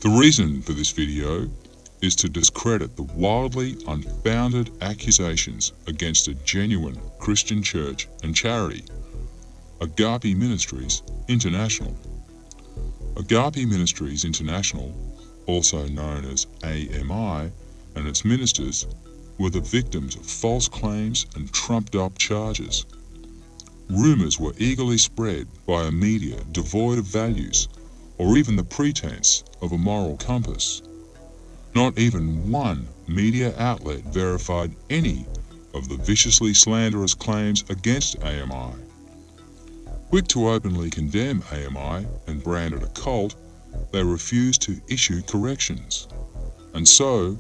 The reason for this video is to discredit the wildly unfounded accusations against a genuine Christian church and charity, Agape Ministries International. Agape Ministries International, also known as AMI, and its ministers were the victims of false claims and trumped-up charges. Rumours were eagerly spread by a media devoid of values or even the pretense of a moral compass. Not even one media outlet verified any of the viciously slanderous claims against AMI. Quick to openly condemn AMI and brand it a cult, they refused to issue corrections. And so,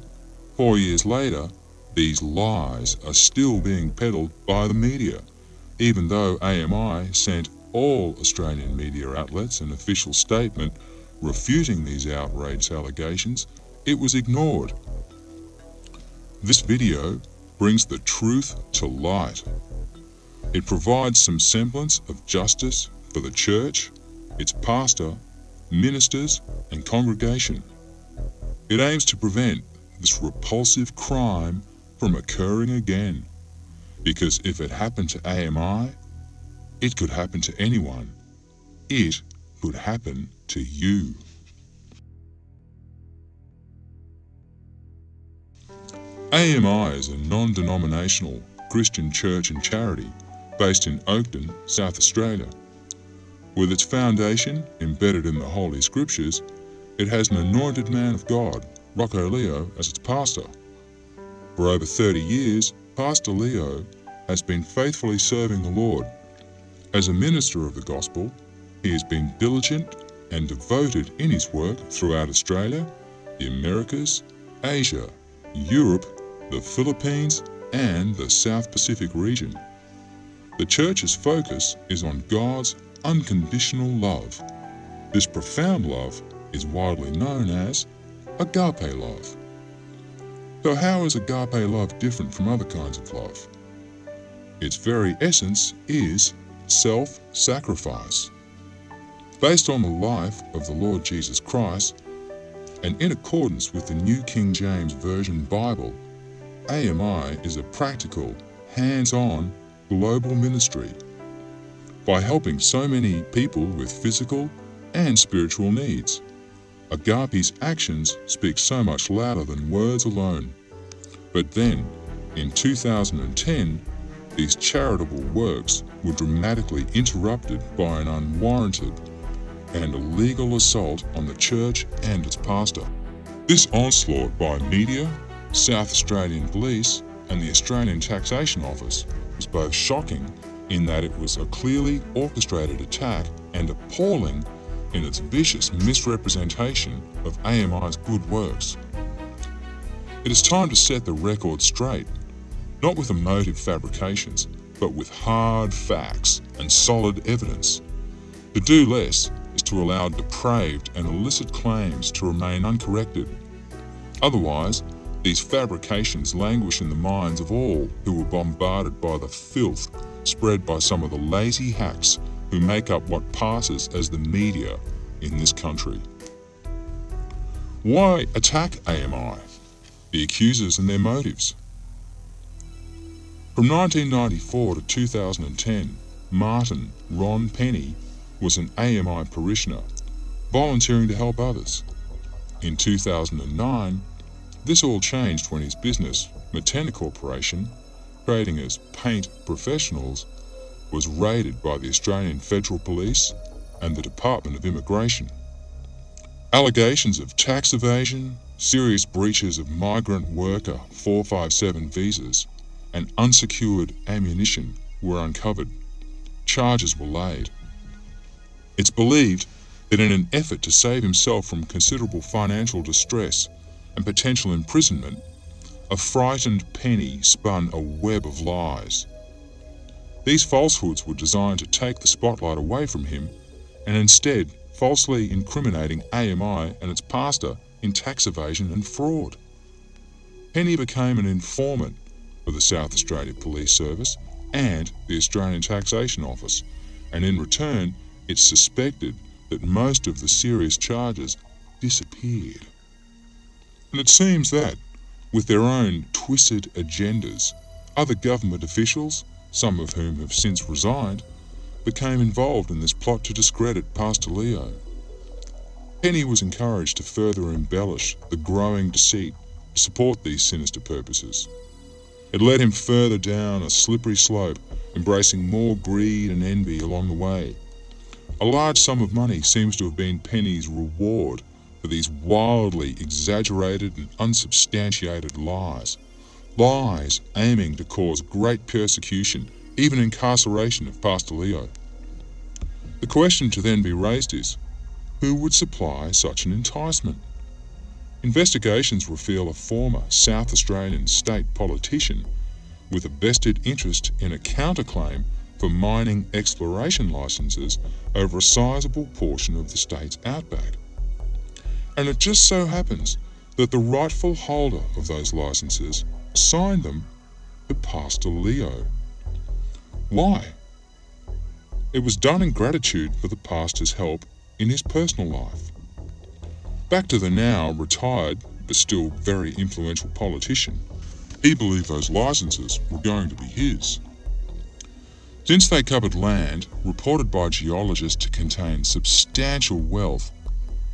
4 years later, these lies are still being peddled by the media, even though AMI sent all Australian media outlets an official statement refuting these outrageous allegations. It was ignored. This video brings the truth to light. It provides some semblance of justice for the church, its pastor, ministers, and congregation. It aims to prevent this repulsive crime from occurring again, because if it happened to AMI, it could happen to anyone. It could happen to you. AMI is a non-denominational Christian church and charity based in Oakden, South Australia. With its foundation embedded in the Holy Scriptures, it has an anointed man of God, Rocco Leo, as its pastor. For over 30 years, Pastor Leo has been faithfully serving the Lord. As a minister of the gospel, he has been diligent and devoted in his work throughout Australia, the Americas, Asia, Europe, the Philippines, and the South Pacific region. The church's focus is on God's unconditional love. This profound love is widely known as agape love. So how is agape love different from other kinds of love? Its very essence is self-sacrifice. Based on the life of the Lord Jesus Christ, and in accordance with the New King James Version Bible, AMI is a practical, hands-on, global ministry. By helping so many people with physical and spiritual needs, Agape's actions speak so much louder than words alone. But then, in 2010, these charitable works were dramatically interrupted by an unwarranted and illegal assault on the church and its pastor. This onslaught by media, South Australian Police, and the Australian Taxation Office was both shocking in that it was a clearly orchestrated attack and appalling in its vicious misrepresentation of AMI's good works. It is time to set the record straight, not with emotive fabrications, but with hard facts and solid evidence. To do less is to allow depraved and illicit claims to remain uncorrected. Otherwise, these fabrications languish in the minds of all who were bombarded by the filth spread by some of the lazy hacks who make up what passes as the media in this country. Why attack AMI, the accusers and their motives? From 1994 to 2010, Martin Ron Penny was an AMI parishioner, volunteering to help others. In 2009, this all changed when his business, Matena Corporation, trading as Paint Professionals, was raided by the Australian Federal Police and the Department of Immigration. Allegations of tax evasion, serious breaches of migrant worker 457 visas, and unsecured ammunition were uncovered. Charges were laid. It's believed that in an effort to save himself from considerable financial distress and potential imprisonment, a frightened Penny spun a web of lies. These falsehoods were designed to take the spotlight away from him and instead falsely incriminating AMI and its pastor in tax evasion and fraud. Penny became an informant for the South Australia Police Service and the Australian Taxation Office, and in return it's suspected that most of the serious charges disappeared. And it seems that, with their own twisted agendas, other government officials, some of whom have since resigned, became involved in this plot to discredit Pastor Leo. Penny was encouraged to further embellish the growing deceit to support these sinister purposes. It led him further down a slippery slope, embracing more greed and envy along the way. A large sum of money seems to have been Penny's reward for these wildly exaggerated and unsubstantiated lies. Lies aiming to cause great persecution, even incarceration of Pastor Leo. The question to then be raised is, who would supply such an enticement? Investigations reveal a former South Australian state politician with a vested interest in a counterclaim for mining exploration licenses over a sizable portion of the state's outback. And it just so happens that the rightful holder of those licenses assigned them to Pastor Leo. Why? It was done in gratitude for the pastor's help in his personal life. Back to the now retired but still very influential politician, he believed those licenses were going to be his. Since they covered land reported by geologists to contain substantial wealth,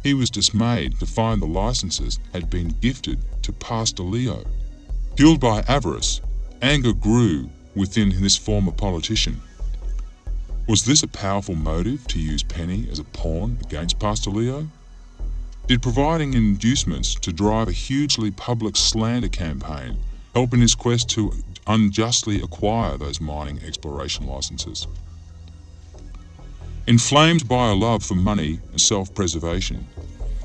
he was dismayed to find the licenses had been gifted to Pastor Leo. Fueled by avarice, anger grew within this former politician. Was this a powerful motive to use Penny as a pawn against Pastor Leo? Did providing inducements to drive a hugely public slander campaign help in his quest to unjustly acquire those mining exploration licenses? Inflamed by a love for money and self-preservation,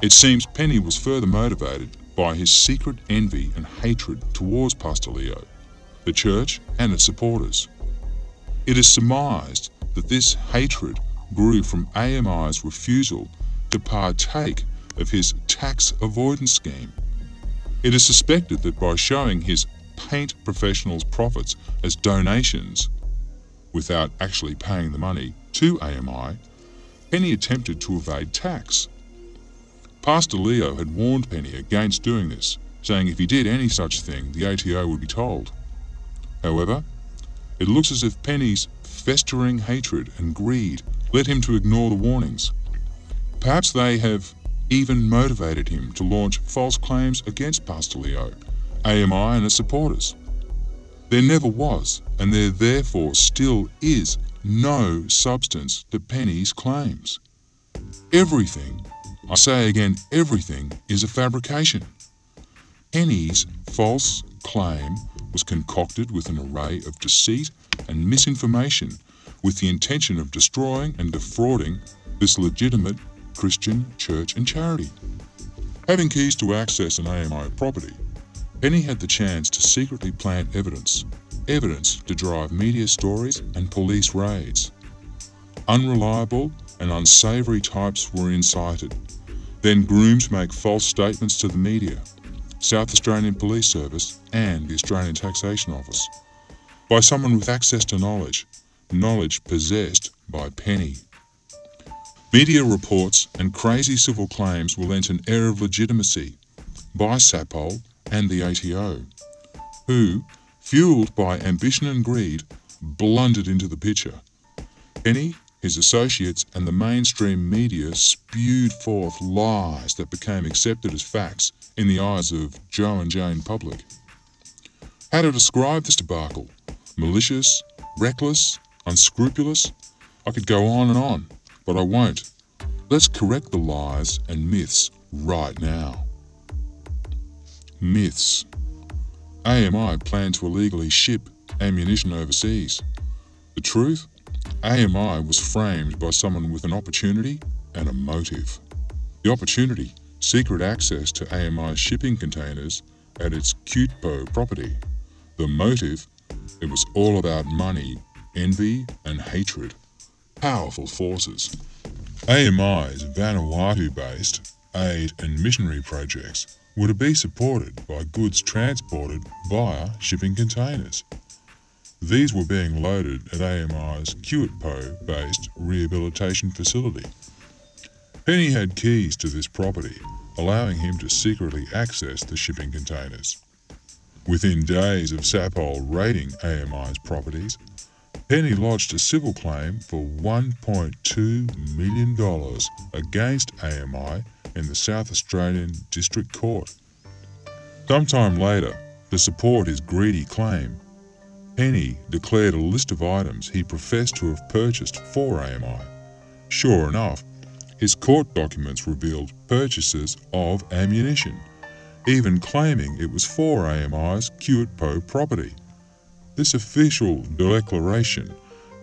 it seems Penny was further motivated by his secret envy and hatred towards Pastor Leo, the church and its supporters. It is surmised that this hatred grew from AMI's refusal to partake of his tax avoidance scheme. It is suspected that by showing his paint professionals' profits as donations, without actually paying the money to AMI, Penny attempted to evade tax. Pastor Leo had warned Penny against doing this, saying if he did any such thing, the ATO would be told. However, it looks as if Penny's festering hatred and greed led him to ignore the warnings. Perhaps they have even motivated him to launch false claims against Pastor Leo, AMI and its supporters. There never was, and there therefore still is, no substance to Penny's claims. Everything, I say again, everything is a fabrication. Penny's false claim was concocted with an array of deceit and misinformation with the intention of destroying and defrauding this legitimate Christian church and charity. Having keys to access an AMI property, Penny had the chance to secretly plant evidence to drive media stories and police raids. Unreliable and unsavoury types were incited, then groomed to make false statements to the media, South Australian Police Service and the Australian Taxation Office, by someone with access to knowledge possessed by Penny. Media reports and crazy civil claims were lent an air of legitimacy by SAPOL and the ATO, who, fueled by ambition and greed, blundered into the picture. Penny, his associates and the mainstream media spewed forth lies that became accepted as facts in the eyes of Joe and Jane public. How to describe this debacle? Malicious, reckless, unscrupulous? I could go on, but I won't. Let's correct the lies and myths right now. Myths. AMI planned to illegally ship ammunition overseas. The truth? AMI was framed by someone with an opportunity and a motive. The opportunity, secret access to AMI's shipping containers at its Cutpo property. The motive, it was all about money, envy and hatred. Powerful forces. AMI's Vanuatu-based aid and missionary projects were to be supported by goods transported via shipping containers. These were being loaded at AMI's Cutpo-based rehabilitation facility. Penny had keys to this property, allowing him to secretly access the shipping containers. Within days of Sapol raiding AMI's properties, Penny lodged a civil claim for $1.2 million against AMI in the South Australian District Court. Sometime later, to support his greedy claim, Penny declared a list of items he professed to have purchased for AMI. Sure enough, his court documents revealed purchases of ammunition, even claiming it was for AMI's Kiwitpo property. This official declaration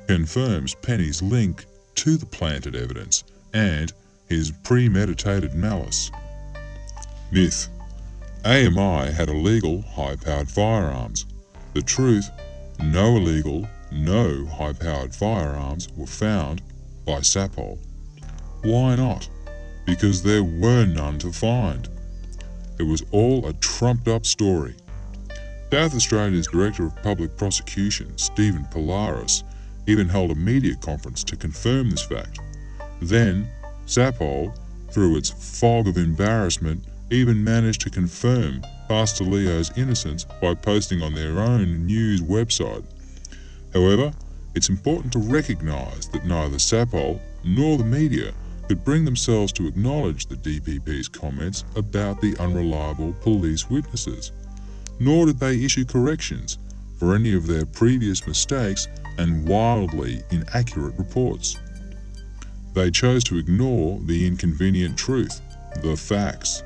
confirms Penny's link to the planted evidence and his premeditated malice. Myth: AMI had illegal high-powered firearms. The truth: no illegal, no high-powered firearms were found by Sapol. Why not? Because there were none to find. It was all a trumped-up story. South Australia's Director of Public Prosecution, Stephen Pilaris, even held a media conference to confirm this fact. Then, Sapol, through its fog of embarrassment, even managed to confirm Pastor Leo's innocence by posting on their own news website. However, it's important to recognise that neither Sapol nor the media could bring themselves to acknowledge the DPP's comments about the unreliable police witnesses, nor did they issue corrections for any of their previous mistakes and wildly inaccurate reports. They chose to ignore the inconvenient truth, the facts.